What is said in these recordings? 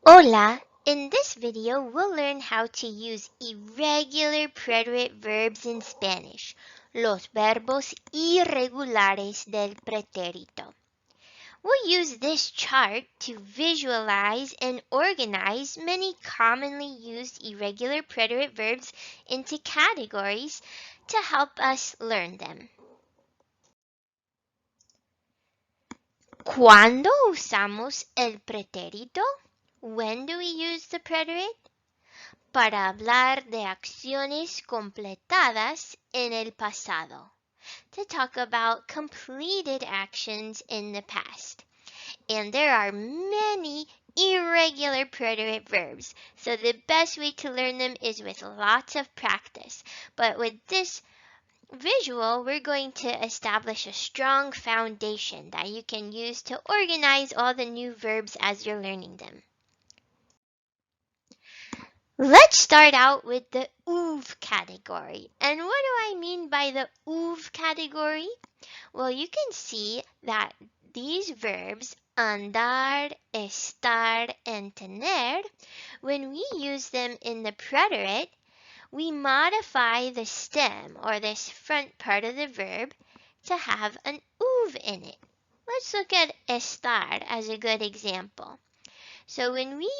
Hola! In this video, we'll learn how to use irregular preterite verbs in Spanish, los verbos irregulares del pretérito. We'll use this chart to visualize and organize many commonly used irregular preterite verbs into categories to help us learn them. ¿Cuándo usamos el pretérito? When do we use the preterite? Para hablar de acciones completadas en el pasado. To talk about completed actions in the past. And there are many irregular preterite verbs, so the best way to learn them is with lots of practice. But with this visual, we're going to establish a strong foundation that you can use to organize all the new verbs as you're learning them. Let's start out with the OOV category. And what do I mean by the OOV category? Well, you can see that these verbs, andar, estar, and tener, when we use them in the preterite, we modify the stem, or this front part of the verb, to have an OOV in it. Let's look at estar as a good example. So when we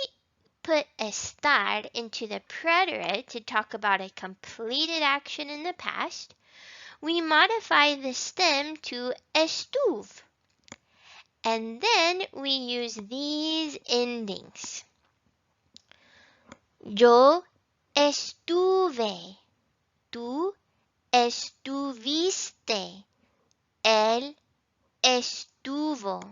put estar into the preterite to talk about a completed action in the past, we modify the stem to estuve. And then we use these endings. Yo estuve. Tú estuviste. Él estuvo.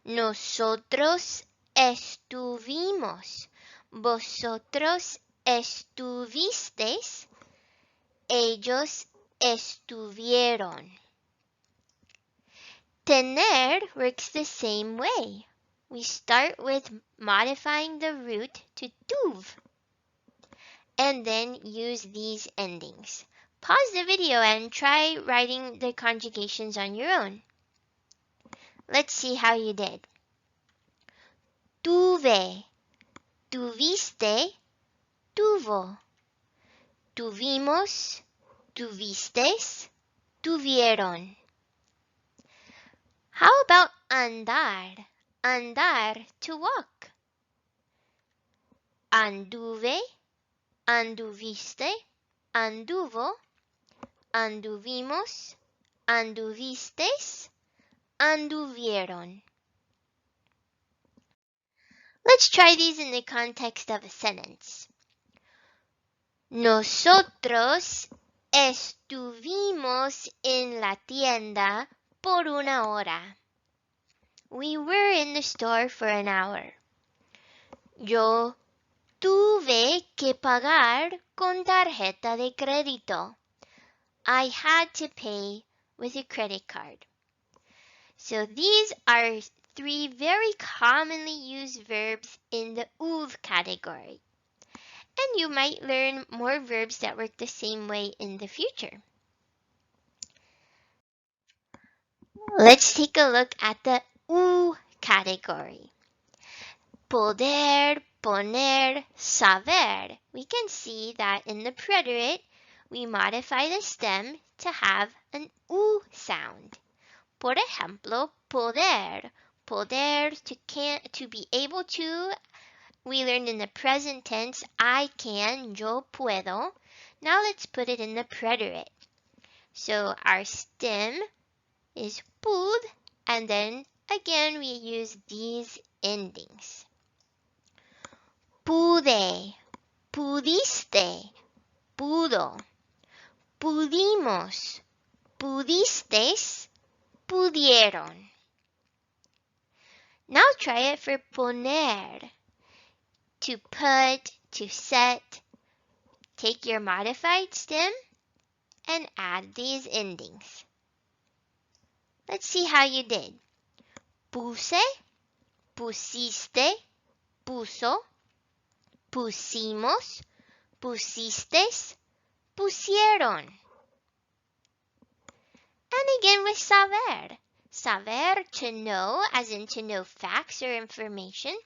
Nosotros estuvimos. Vosotros estuvisteis. Ellos estuvieron. Tener works the same way. We start with modifying the root to tuv, and then use these endings. Pause the video and try writing the conjugations on your own. Let's see how you did. Tuve. Tuviste, tuvo. Tuvimos, tuvisteis, tuvieron. How about andar? Andar, to walk. Anduve, anduviste, anduvo, anduvimos, anduvisteis, anduvieron. Let's try these in the context of a sentence. Nosotros estuvimos en la tienda por una hora. We were in the store for an hour. Yo tuve que pagar con tarjeta de crédito. I had to pay with a credit card. So these are three very commonly used verbs in the OOV category. And you might learn more verbs that work the same way in the future. Let's take a look at the U category. Poder, poner, saber. We can see that in the preterite, we modify the stem to have an U sound. Por ejemplo, poder. Poder, to be able to. We learned in the present tense, I can, yo puedo. Now let's put it in the preterite. So our stem is pud, and then again we use these endings. Pude, pudiste, pudo. Pudimos, pudisteis, pudieron. Now try it for poner. To put, to set. Take your modified stem and add these endings. Let's see how you did. Puse, pusiste, puso, pusimos, pusisteis, pusieron. And again with saber. Saber, to know, as in to know facts or information.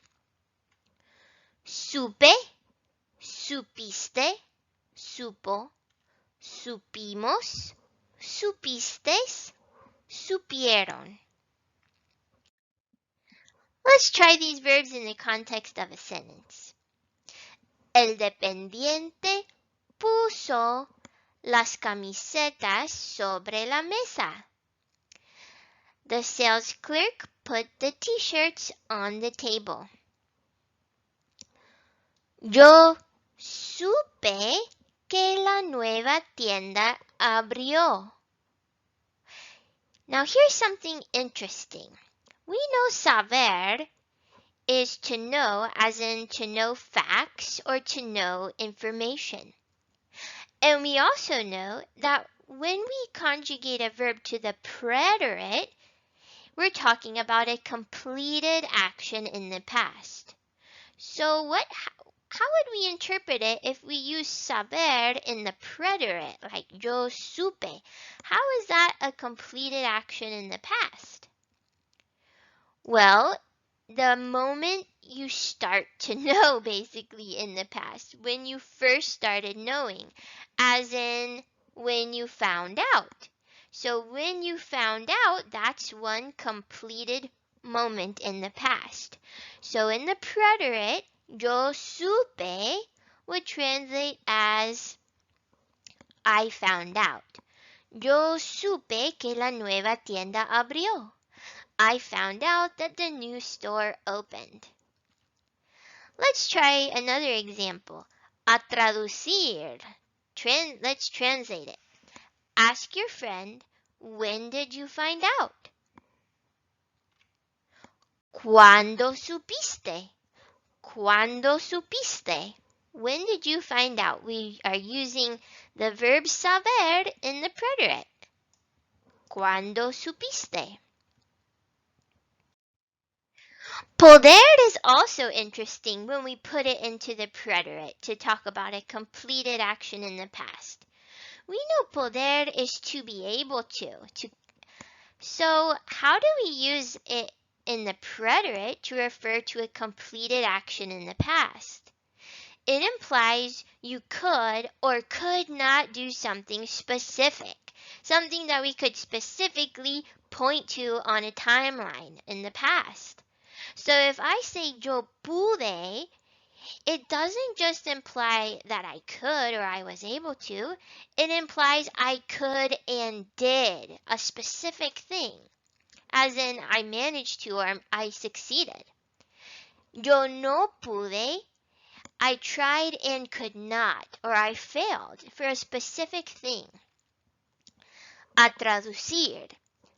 supe, supiste, supo, supimos, supistes, supieron. Let's try these verbs in the context of a sentence. El dependiente puso las camisetas sobre la mesa. The sales clerk put the t-shirts on the table. Yo supe que la nueva tienda abrió. Now here's something interesting. We know saber is to know, as in to know facts or to know information. And we also know that when we conjugate a verb to the preterite, we're talking about a completed action in the past. So how would we interpret it if we use saber in the preterite, like yo supe? How is that a completed action in the past? Well, the moment you start to know, basically, in the past, when you first started knowing, as in when you found out. So when you found out, that's one completed moment in the past. So in the preterite, yo supe would translate as I found out. Yo supe que la nueva tienda abrió. I found out that the new store opened. Let's try another example. A traducir. Let's translate it. Ask your friend, when did you find out? ¿Cuándo supiste? ¿Cuándo supiste? When did you find out? We are using the verb saber in the preterite. ¿Cuándo supiste? Poder is also interesting when we put it into the preterite to talk about a completed action in the past. We know poder is to be able to. So how do we use it in the preterite to refer to a completed action in the past? It implies you could or could not do something specific, something that we could specifically point to on a timeline in the past. So if I say yo pude, it doesn't just imply that I could or I was able to. It implies I could and did a specific thing, as in I managed to or I succeeded. Yo no pude, I tried and could not, or I failed for a specific thing. A traducir.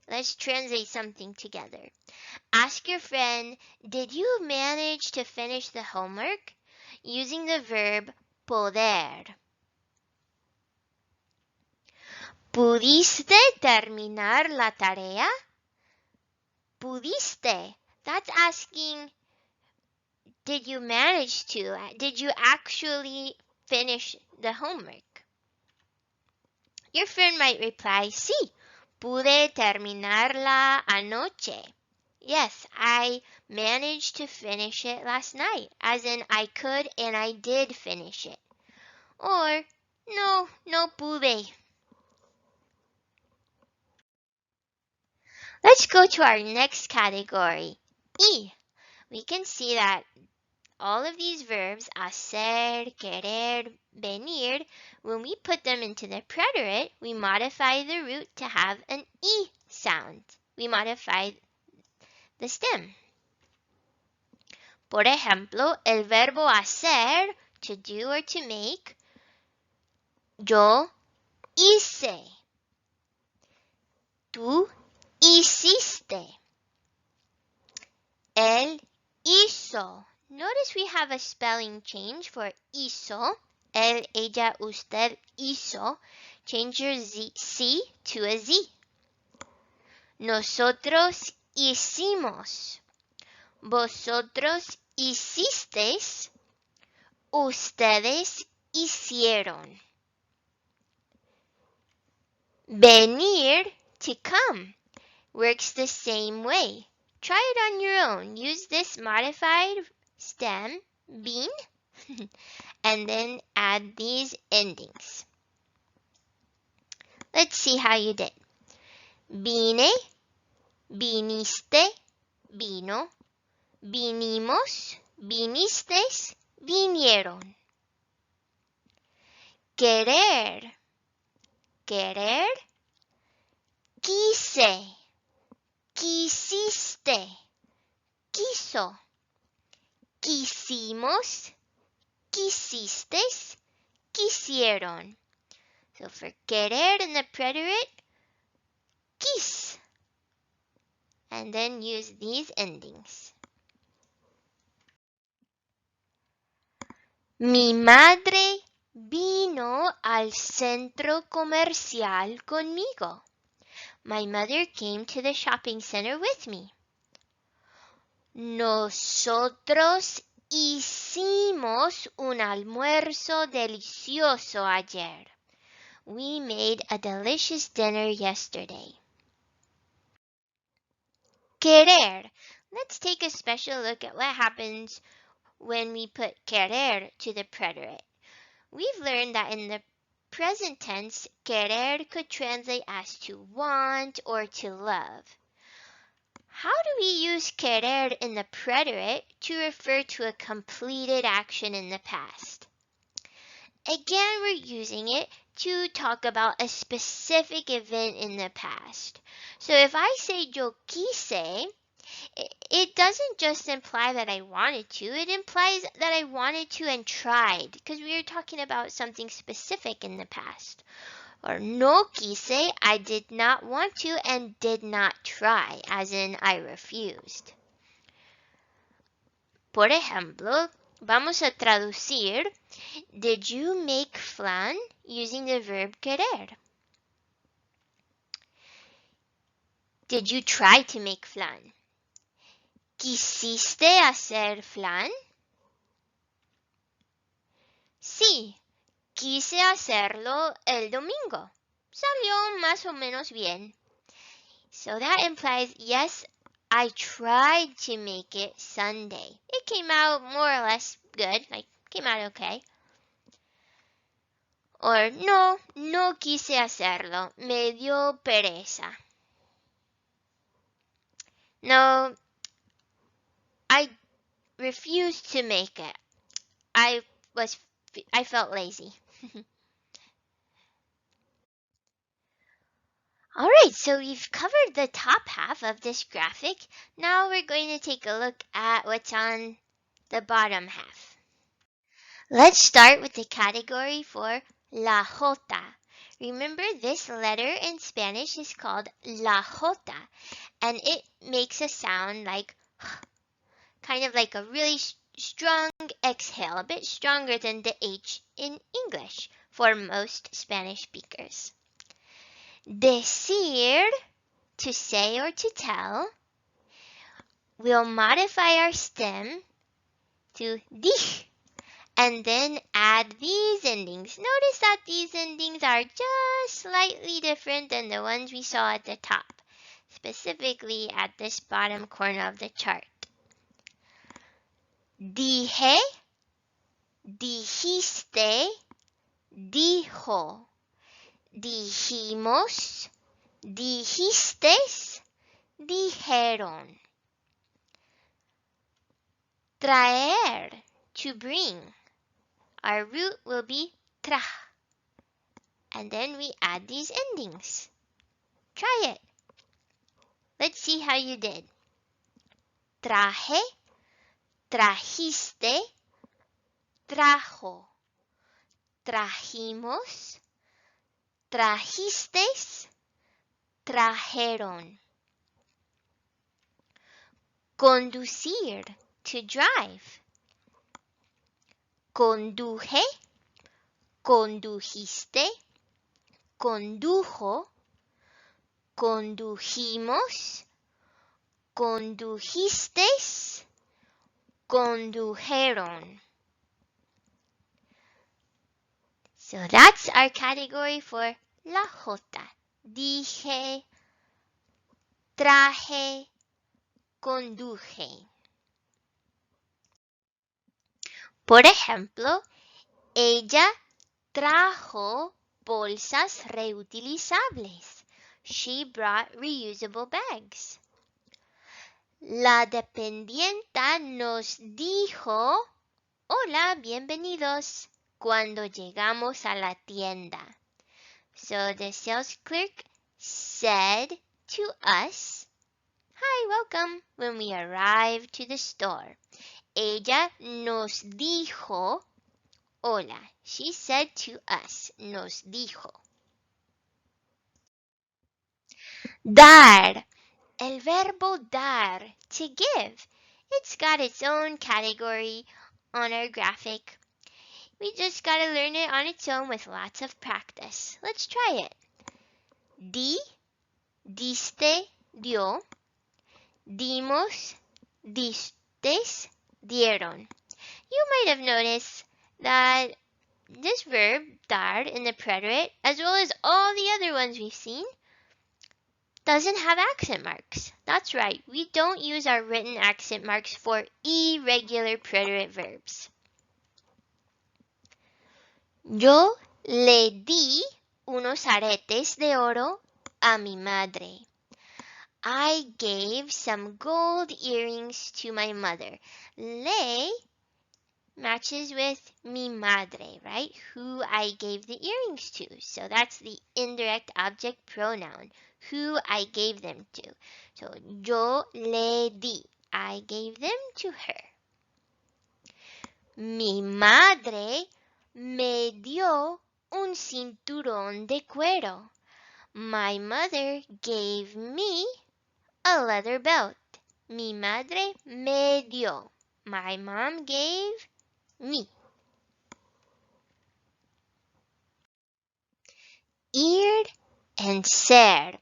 Let's translate something together. Ask your friend, did you manage to finish the homework? Using the verb poder. ¿Pudiste terminar la tarea? Pudiste. That's asking, did you manage to? Did you actually finish the homework? Your friend might reply, sí, pude terminarla anoche. Yes, I managed to finish it last night, as in I could and I did finish it. Or, no pude. Let's go to our next category, y. We can see that all of these verbs, hacer, querer, venir, when we put them into the preterite, we modify the root to have an y sound. We modify the stem. Por ejemplo, el verbo hacer, to do or to make, yo hice. Tú hiciste. Él hizo. Notice we have a spelling change for hizo. Él, ella, usted hizo. Change your C to a Z. Nosotros hicimos. Vosotros hicisteis. Ustedes hicieron. Venir, to come, works the same way. Try it on your own. Use this modified stem, bean, and then add these endings. Let's see how you did. Vine, viniste, vino, vinimos, vinistes, vinieron. Querer, querer, quise, quisiste, quiso, quisimos, quisistes, quisieron. So for querer in the preterite, quis. And then use these endings. Mi madre vino al centro comercial conmigo. My mother came to the shopping center with me. Nosotros hicimos un almuerzo delicioso ayer. We made a delicious dinner yesterday. Querer. Let's take a special look at what happens when we put querer to the preterite. We've learned that in the present tense, querer could translate as to want or to love. How do we use querer in the preterite to refer to a completed action in the past? Again, we're using it to talk about a specific event in the past. So if I say yo quise, it doesn't just imply that I wanted to, it implies that I wanted to and tried, because we are talking about something specific in the past. Or no quise, I did not want to and did not try, as in I refused. Por ejemplo, vamos a traducir, did you make flan using the verb querer? Did you try to make flan? ¿Quisiste hacer flan? Sí, quise hacerlo el domingo. Salió más o menos bien. So that implies, yes, I tried to make it Sunday. It came out more or less good, came out okay. Or no, no quise hacerlo. Me dio pereza. No, I refused to make it. I felt lazy. Alright, so we've covered the top half of this graphic. Now we're going to take a look at what's on the bottom half. Let's start with the category for la jota. Remember, this letter in Spanish is called la jota, and it makes a sound like kind of like a really strong exhale, a bit stronger than the H in English for most Spanish speakers. Decir, to say or to tell, we'll modify our stem to di and then add these endings. Notice that these endings are just slightly different than the ones we saw at the top, specifically at this bottom corner of the chart. Dije, dijiste, dijo, dijimos, dijistes, dijeron. Traer, to bring. Our root will be tra. And then we add these endings. Try it. Let's see how you did. Traje, trajiste, trajo. Trajimos, trajistes, trajeron. Conducir, to drive. Conduje, condujiste, condujo, condujimos, condujistes, condujeron. So that's our category for la jota. Dije, traje, conduje. Por ejemplo, ella trajo bolsas reutilizables. She brought reusable bags. La dependienta nos dijo, hola, bienvenidos, cuando llegamos a la tienda. So the sales clerk said to us, hi, welcome, when we arrived to the store. Ella nos dijo, hola. She said to us, nos dijo. Dar. El verbo dar, to give. It's got its own category on our graphic. We just gotta learn it on its own with lots of practice. Let's try it. Di, diste, dio. Dimos, distes, dieron. You might have noticed that this verb, dar, in the preterite, as well as all the other ones we've seen, doesn't have accent marks. That's right, we don't use our written accent marks for irregular preterite verbs. Yo le di unos aretes de oro a mi madre. I gave some gold earrings to my mother. Le matches with mi madre, right? Who I gave the earrings to. So that's the indirect object pronoun. Who I gave them to. So yo le di. I gave them to her. Mi madre me dio un cinturón de cuero. My mother gave me a leather belt. Mi madre me dio. My mom gave me. Ir and ser.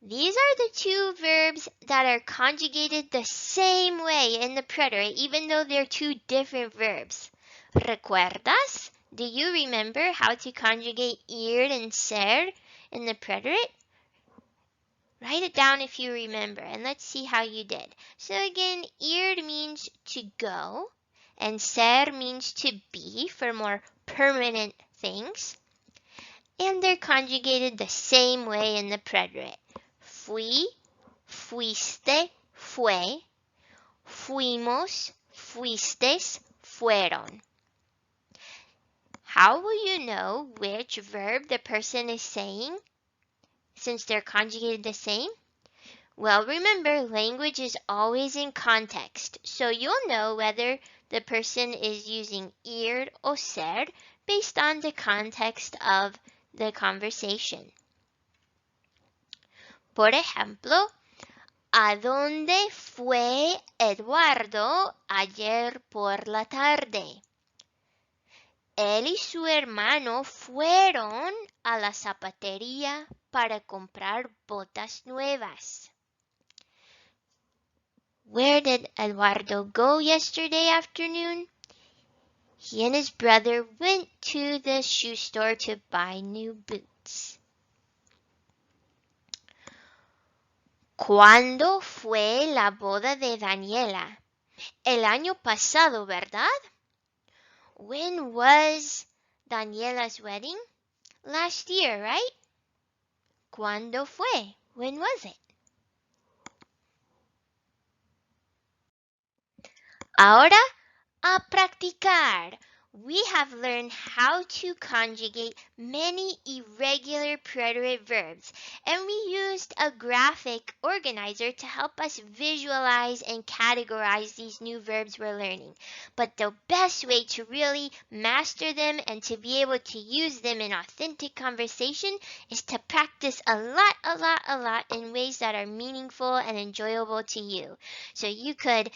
These are the two verbs that are conjugated the same way in the preterite, even though they're two different verbs. ¿Recuerdas? Do you remember how to conjugate ir and ser in the preterite? Write it down if you remember, and let's see how you did. So again, ir means to go, and ser means to be for more permanent things. And they're conjugated the same way in the preterite. Fui, fuiste, fue. Fuimos, fuistes, fueron. How will you know which verb the person is saying since they're conjugated the same? Well, remember, language is always in context, so you'll know whether the person is using ir or ser based on the context of the conversation. Por ejemplo, ¿a dónde fue Eduardo ayer por la tarde? Él y su hermano fueron a la zapatería para comprar botas nuevas. Where did Eduardo go yesterday afternoon? He and his brother went to the shoe store to buy new boots. ¿Cuándo fue la boda de Daniela? El año pasado, ¿verdad? When was Daniela's wedding? Last year, right? ¿Cuándo fue? When was it? Ahora, a practicar. We have learned how to conjugate many irregular preterite verbs, and we used a graphic organizer to help us visualize and categorize these new verbs we're learning. But the best way to really master them and to be able to use them in authentic conversation is to practice a lot in ways that are meaningful and enjoyable to you. So you could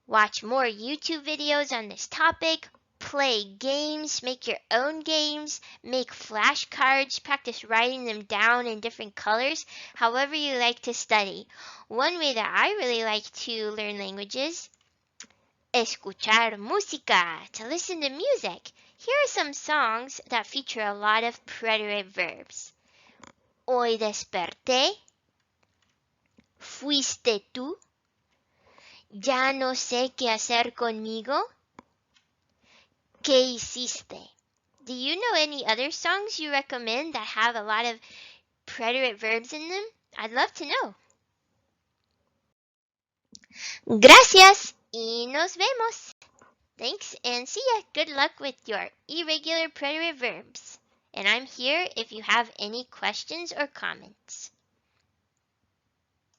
watch more YouTube videos on this topic, play games, make your own games, make flashcards, practice writing them down in different colors, however you like to study. One way that I really like to learn languages, escuchar música, to listen to music. Here are some songs that feature a lot of preterite verbs. Hoy desperté, fuiste tú, ya no sé qué hacer conmigo, ¿Qué hiciste? Do you know any other songs you recommend that have a lot of preterite verbs in them? I'd love to know. Gracias y nos vemos. Thanks and see ya. Good luck with your irregular preterite verbs. And I'm here if you have any questions or comments.